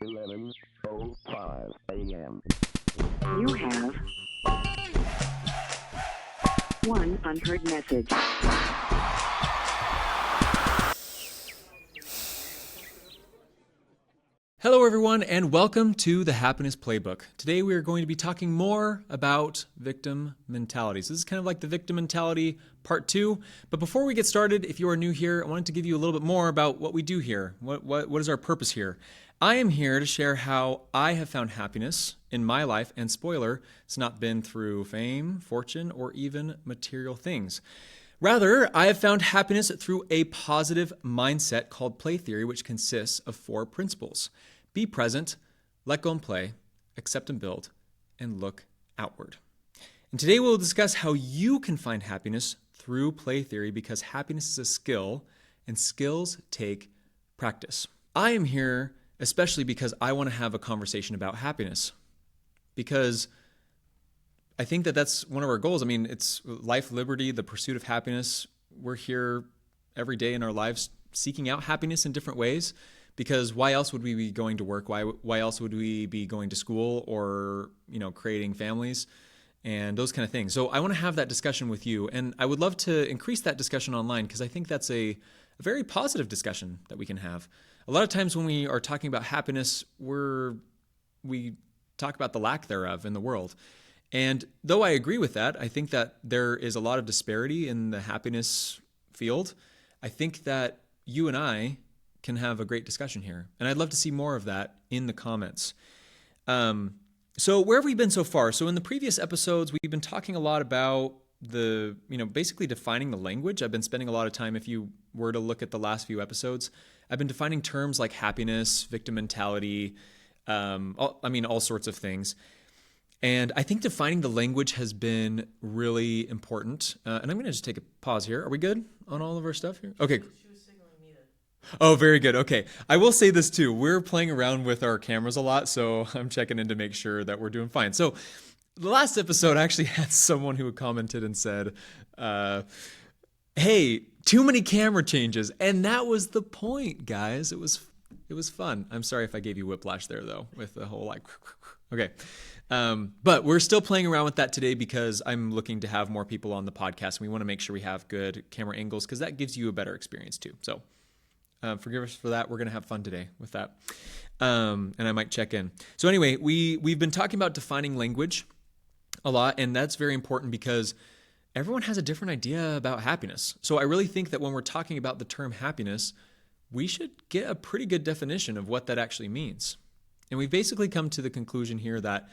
11:05 a.m. You have one unheard message. Hello everyone and welcome to the Happiness Playbook. Today we are going to be talking more about victim mentality. So this is kind of like the victim mentality part 2. But before we get started, if you are new here, I wanted to give you a little bit more about what we do here. What is our purpose here? I am here to share how I have found happiness in my life, and spoiler, it's not been through fame, fortune, or even material things. Rather, I have found happiness through a positive mindset called play theory, which consists of 4 principles. Be present, let go and play, accept and build, and look outward. And today we'll discuss how you can find happiness through play theory, because happiness is a skill and skills take practice. I am here especially because I want to have a conversation about happiness, because I think that that's one of our goals. I mean, it's life, liberty, the pursuit of happiness. We're here every day in our lives seeking out happiness in different ways, because why else would we be going to work? Why else would we be going to school or, creating families and those kind of things? So I want to have that discussion with you, and I would love to increase that discussion online, because I think that's a very positive discussion that we can have. A lot of times when we are talking about happiness, we talk about the lack thereof in the world. And though I agree with that, I think that there is a lot of disparity in the happiness field. I think that you and I can have a great discussion here. And I'd love to see more of that in the comments. So where have we been so far? So in the previous episodes, we've been talking a lot about basically defining the language. I've been spending a lot of time, if you were to look at the last few episodes, I've been defining terms like happiness, victim mentality, all sorts of things. And I think defining the language has been really important. And I'm going to just take a pause here. Are we good on all of our stuff here? Okay. Oh, very good. Okay. I will say this too. We're playing around with our cameras a lot, so I'm checking in to make sure that we're doing fine. So the last episode actually had someone who commented and said, hey, too many camera changes. And that was the point, guys. It was fun. I'm sorry if I gave you whiplash there, though, with the whole okay. But we're still playing around with that today, because I'm looking to have more people on the podcast. And we want to make sure we have good camera angles, because that gives you a better experience too. So forgive us for that. We're going to have fun today with that. And I might check in. So anyway, we've been talking about defining language a lot, and that's very important because everyone has a different idea about happiness. So I really think that when we're talking about the term happiness, we should get a pretty good definition of what that actually means. And we've basically come to the conclusion here that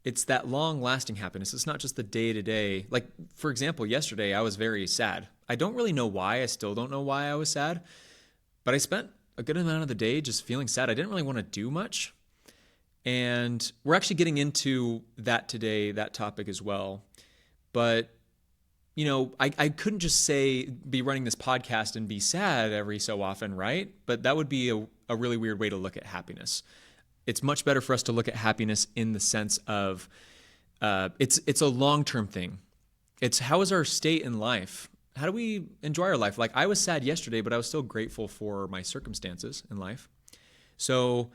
it's that long-lasting happiness. It's not just the day-to-day. Like, for example, yesterday I was very sad. I don't really know why. I still don't know why I was sad. But I spent a good amount of the day just feeling sad. I didn't really want to do much. And we're actually getting into that today, that topic as well. But, I couldn't just be running this podcast and be sad every so often, right? But that would be a really weird way to look at happiness. It's much better for us to look at happiness in the sense of it's a long-term thing. It's how is our state in life? How do we enjoy our life? Like, I was sad yesterday, but I was still grateful for my circumstances in life. So,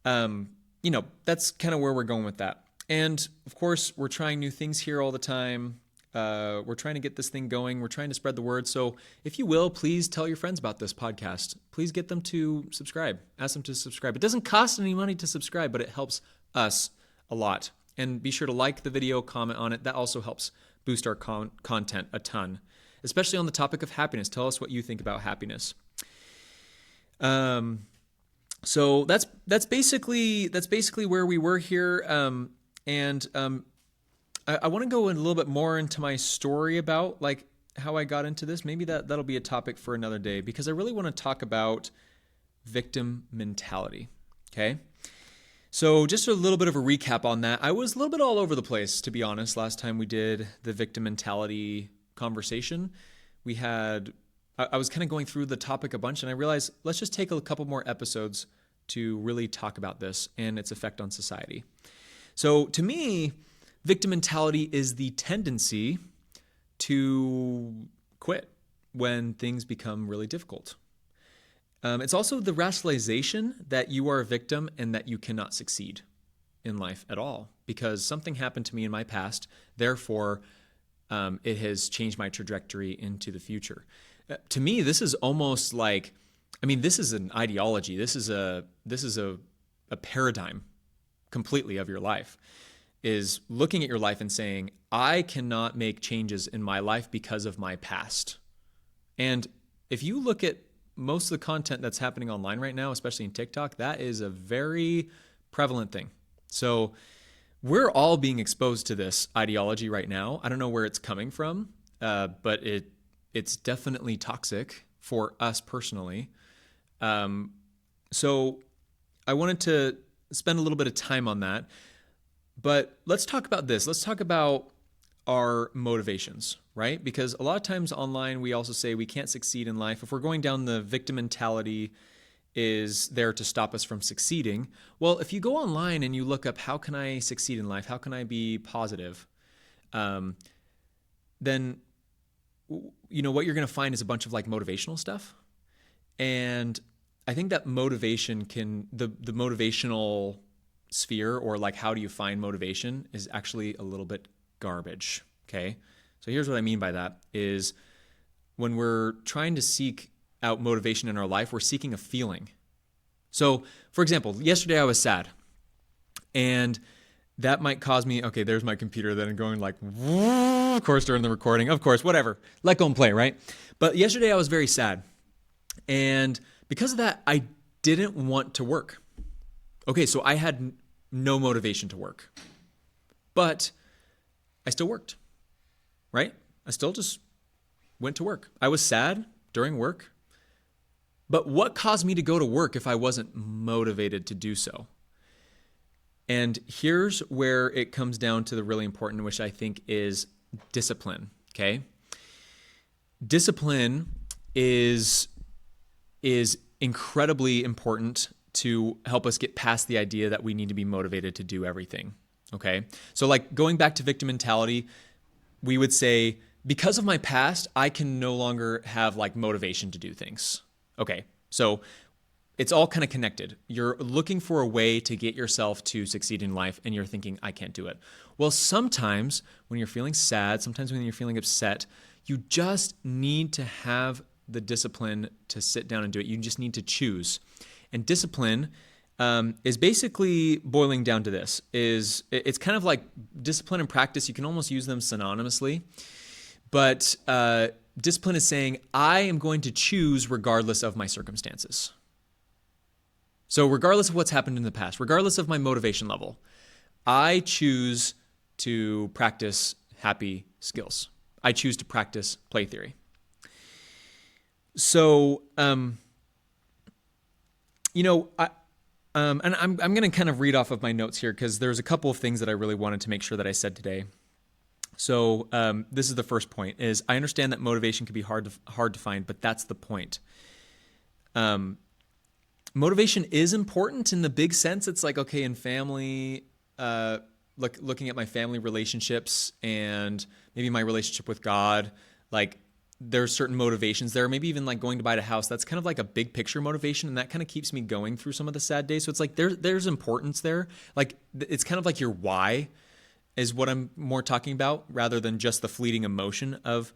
that's kind of where we're going with that. And of course, we're trying new things here all the time. We're trying to get this thing going. We're trying to spread the word. So if you will, please tell your friends about this podcast. Please get them to subscribe. Ask them to subscribe. It doesn't cost any money to subscribe, but it helps us a lot. And be sure to like the video, comment on it. That also helps boost our content a ton, especially on the topic of happiness. Tell us what you think about happiness. So that's basically where we were here. I want to go in a little bit more into my story about like how I got into this. Maybe that'll be a topic for another day, because I really want to talk about victim mentality. Okay. So just a little bit of a recap on that. I was a little bit all over the place, to be honest, last time we did the victim mentality conversation. I was kind of going through the topic a bunch, and I realized let's just take a couple more episodes to really talk about this and its effect on society. So to me, victim mentality is the tendency to quit when things become really difficult. It's also the rationalization that you are a victim and that you cannot succeed in life at all because something happened to me in my past. Therefore, it has changed my trajectory into the future. To me, this is almost like, this is an ideology. This is a paradigm completely of your life, is looking at your life and saying, I cannot make changes in my life because of my past. And if you look at most of the content that's happening online right now, especially in TikTok, that is a very prevalent thing. So we're all being exposed to this ideology right now. I don't know where it's coming from, but it's definitely toxic for us personally. So I wanted to spend a little bit of time on that. But let's talk about this. Let's talk about our motivations, right? Because a lot of times online, we also say we can't succeed in life. If we're going down the victim mentality is there to stop us from succeeding. Well, if you go online and you look up, how can I succeed in life? How can I be positive? Then, what you're going to find is a bunch of like motivational stuff. And I think that motivation the motivational sphere, or like how do you find motivation, is actually a little bit garbage. Okay. So here's what I mean by that is when we're trying to seek out motivation in our life, we're seeking a feeling. So for example, yesterday I was sad and that might cause me, okay, there's my computer then going like, of course, during the recording, of course, whatever, let go and play, right? But yesterday I was very sad. And because of that, I didn't want to work. Okay, so I had no motivation to work, but I still worked, right? I still just went to work. I was sad during work, but what caused me to go to work if I wasn't motivated to do so? And here's where it comes down to the really important, which I think is discipline, okay? Discipline is incredibly important to help us get past the idea that we need to be motivated to do everything, okay? So like going back to victim mentality, we would say, because of my past, I can no longer have like motivation to do things. Okay, so it's all kind of connected. You're looking for a way to get yourself to succeed in life and you're thinking, I can't do it. Well, sometimes when you're feeling sad, sometimes when you're feeling upset, you just need to have the discipline to sit down and do it. You just need to choose. And discipline is basically boiling down to this. It's kind of like discipline and practice. You can almost use them synonymously. But discipline is saying, I am going to choose regardless of my circumstances. So regardless of what's happened in the past, regardless of my motivation level, I choose to practice happy skills. I choose to practice play theory. So, and I'm going to kind of read off of my notes here because there's a couple of things that I really wanted to make sure that I said today. So this is the first point: is I understand that motivation can be hard to find, but that's the point. Motivation is important in the big sense. It's like, okay, in family, looking at my family relationships and maybe my relationship with God, like there's certain motivations there, maybe even like going to buy a house. That's kind of like a big picture motivation. And that kind of keeps me going through some of the sad days. So it's like, there's importance there. Like it's kind of like your why is what I'm more talking about rather than just the fleeting emotion of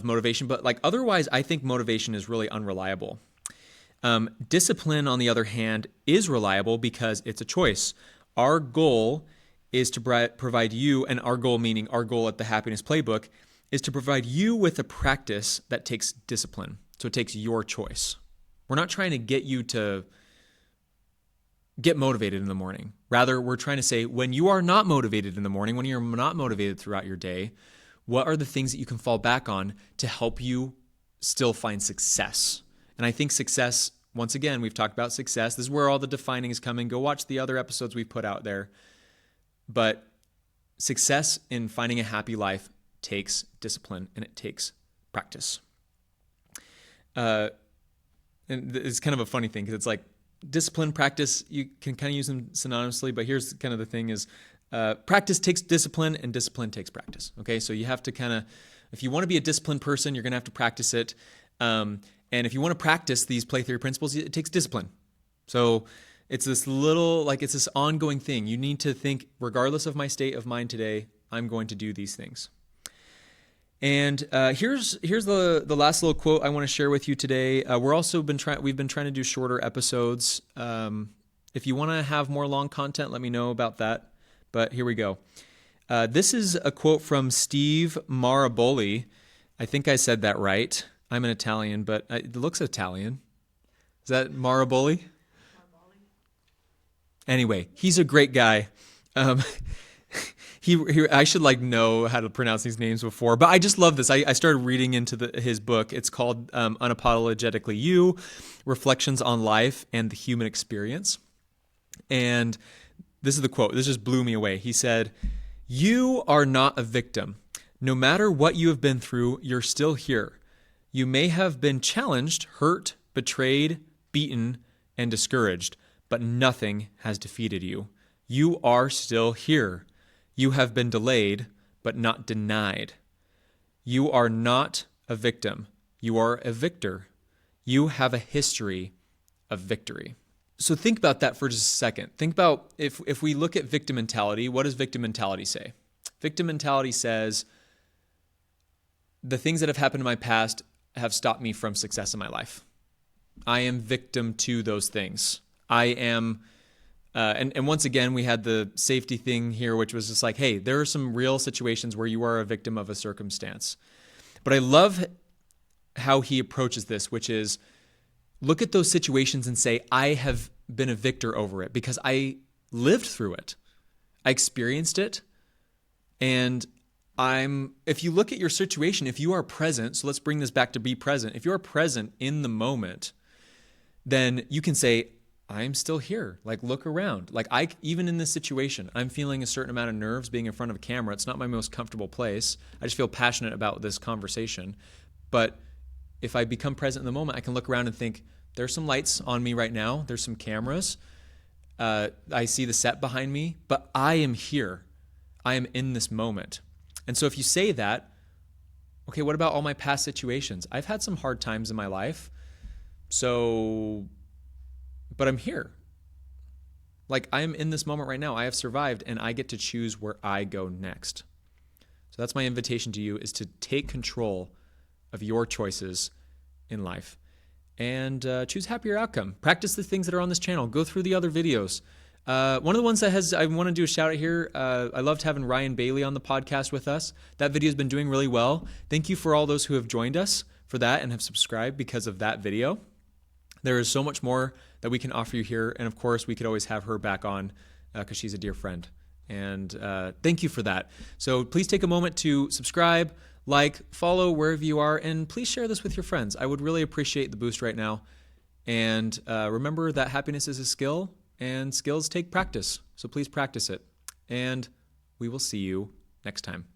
motivation. But like, otherwise I think motivation is really unreliable. Discipline, on the other hand, is reliable because it's a choice. Our goal is to provide you, and our goal, meaning our goal at the Happiness Playbook, is to provide you with a practice that takes discipline. So it takes your choice. We're not trying to get you to get motivated in the morning. Rather, we're trying to say, when you are not motivated in the morning, when you're not motivated throughout your day, what are the things that you can fall back on to help you still find success? And I think success, once again, we've talked about success. This is where all the defining is coming. Go watch the other episodes we've put out there. But success in finding a happy life takes discipline and it takes practice. And it's kind of a funny thing because it's like discipline, practice, you can kind of use them synonymously, but here's kind of the thing is practice takes discipline and discipline takes practice. Okay, so you have to kind of, if you want to be a disciplined person, you're going to have to practice it. And if you want to practice these play theory principles, it takes discipline. So it's this it's this ongoing thing. You need to think, regardless of my state of mind today, I'm going to do these things. And here's the last little quote I want to share with you today. We've been trying to do shorter episodes. If you want to have more long content, let me know about that. But here we go. This is a quote from Steve Maraboli. I think I said that right. I'm an Italian, but it looks Italian. Is that Maraboli? Anyway, he's a great guy. I should know how to pronounce these names before, but I just love this. I started reading into his book. It's called Unapologetically You, Reflections on Life and the Human Experience. And this is the quote. This just blew me away. He said, "You are not a victim. No matter what you have been through, you're still here. You may have been challenged, hurt, betrayed, beaten, and discouraged, but nothing has defeated you. You are still here. You have been delayed, but not denied. You are not a victim. You are a victor. You have a history of victory." So think about that for just a second. Think about if we look at victim mentality, what does victim mentality say? Victim mentality says, the things that have happened in my past have stopped me from success in my life. I am victim to those things. I am, and once again, we had the safety thing here, which was just like, hey, there are some real situations where you are a victim of a circumstance. But I love how he approaches this, which is look at those situations and say, I have been a victor over it because I lived through it. I experienced it. And if you look at your situation, if you are present, so let's bring this back to be present. If you are present in the moment, then you can say, I'm still here. Look around. Even in this situation, I'm feeling a certain amount of nerves being in front of a camera. It's not my most comfortable place. I just feel passionate about this conversation. But if I become present in the moment, I can look around and think, there's some lights on me right now. There's some cameras. I see the set behind me, but I am here. I am in this moment. And so if you say that, okay, what about all my past situations? I've had some hard times in my life. But I'm here. I'm in this moment right now. I have survived and I get to choose where I go next. So that's my invitation to you, is to take control of your choices in life and choose happier outcome. Practice the things that are on this channel. Go through the other videos. One of the ones I want to do a shout out here. I loved having Ryan Bailey on the podcast with us. That video has been doing really well. Thank you for all those who have joined us for that and have subscribed because of that video. There is so much more that we can offer you here. And of course, we could always have her back on because she's a dear friend. And thank you for that. So please take a moment to subscribe, follow wherever you are, and please share this with your friends. I would really appreciate the boost right now. And remember that happiness is a skill, and skills take practice. So please practice it. And we will see you next time.